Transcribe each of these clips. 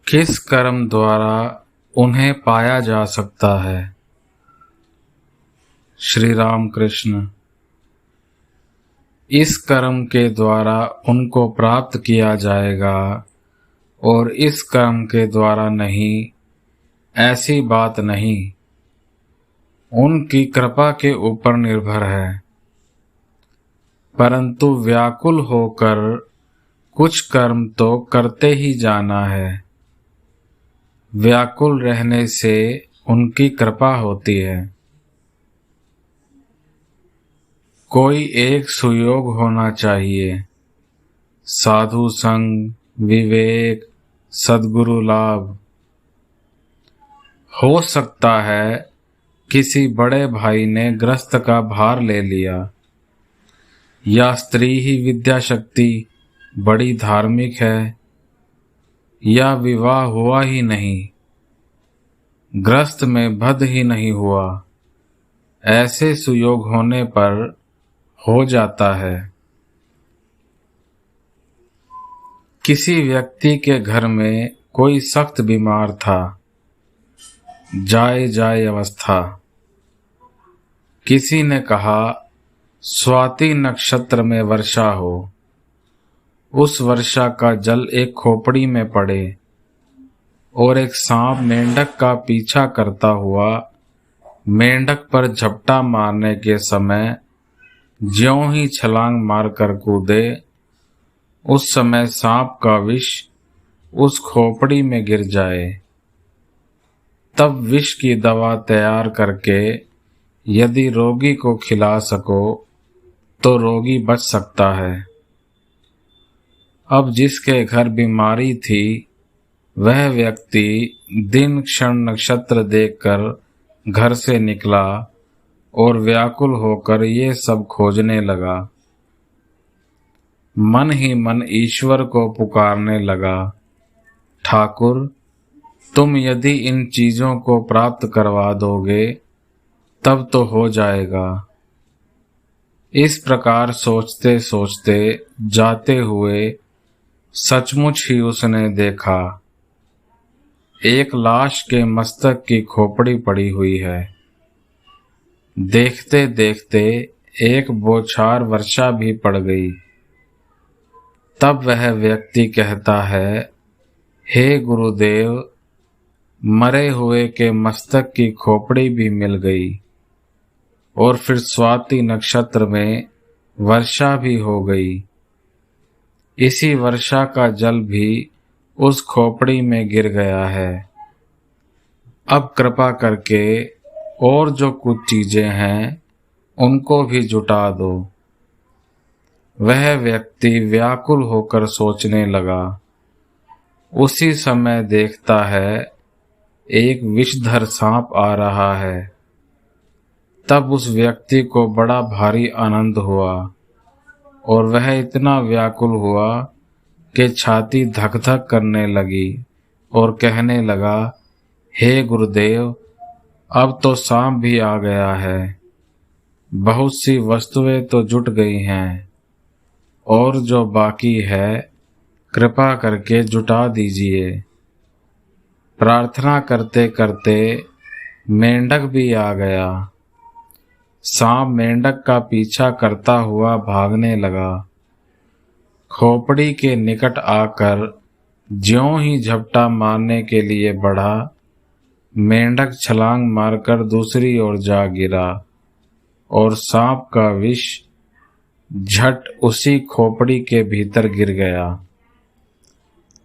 किस कर्म द्वारा उन्हें पाया जा सकता है? श्री राम कृष्ण। इस कर्म के द्वारा उनको प्राप्त किया जाएगा और इस कर्म के द्वारा नहीं, ऐसी बात नहीं। उनकी कृपा के ऊपर निर्भर है। परंतु व्याकुल होकर कुछ कर्म तो करते ही जाना है। व्याकुल रहने से उनकी कृपा होती है। कोई एक सुयोग होना चाहिए। साधु संग, विवेक, सद्गुरु लाभ। हो सकता है किसी बड़े भाई ने गृहस्थ का भार ले लिया, या स्त्री ही विद्या शक्ति बड़ी धार्मिक है, या विवाह हुआ ही नहीं, गृहस्थ में भद ही नहीं हुआ। ऐसे सुयोग होने पर हो जाता है। किसी व्यक्ति के घर में कोई सख्त बीमार था, जाए जाए अवस्था। किसी ने कहा स्वाति नक्षत्र में वर्षा हो। उस वर्षा का जल एक खोपड़ी में पड़े और एक सांप मेंढक का पीछा करता हुआ मेंढक पर झपटा मारने के समय ज्यों ही छलांग मारकर कूदे, उस समय सांप का विष उस खोपड़ी में गिर जाए। तब विष की दवा तैयार करके यदि रोगी को खिला सको तो रोगी बच सकता है। अब जिसके घर बीमारी थी, वह व्यक्ति दिन क्षण नक्षत्र देखकर घर से निकला और व्याकुल होकर ये सब खोजने लगा। मन ही मन ईश्वर को पुकारने लगा, ठाकुर, तुम यदि इन चीजों को प्राप्त करवा दोगे तब तो हो जाएगा। इस प्रकार सोचते सोचते जाते हुए सचमुच ही उसने देखा, एक लाश के मस्तक की खोपड़ी पड़ी हुई है। देखते देखते एक बौछार वर्षा भी पड़ गई। तब वह व्यक्ति कहता है, हे गुरुदेव, मरे हुए के मस्तक की खोपड़ी भी मिल गई और फिर स्वाति नक्षत्र में वर्षा भी हो गई। इसी वर्षा का जल भी उस खोपड़ी में गिर गया है। अब कृपा करके और जो कुछ चीजें हैं उनको भी जुटा दो। वह व्यक्ति व्याकुल होकर सोचने लगा। उसी समय देखता है एक विषधर सांप आ रहा है। तब उस व्यक्ति को बड़ा भारी आनंद हुआ और वह इतना व्याकुल हुआ कि छाती धक धक करने लगी और कहने लगा, हे गुरुदेव, अब तो सांप भी आ गया है। बहुत सी वस्तुएं तो जुट गई हैं और जो बाकी है कृपा करके जुटा दीजिए। प्रार्थना करते करते मेंढक भी आ गया। सांप मेंढक का पीछा करता हुआ भागने लगा। खोपड़ी के निकट आकर ज्यों ही झपटा मारने के लिए बढ़ा, मेंढक छलांग मारकर दूसरी ओर जा गिरा और सांप का विष झट उसी खोपड़ी के भीतर गिर गया।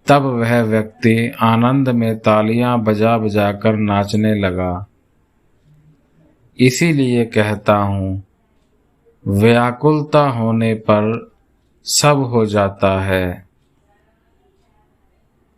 तब वह व्यक्ति आनंद में तालियां बजा बजाकर नाचने लगा। इसीलिए कहता हूँ, व्याकुलता होने पर सब हो जाता है।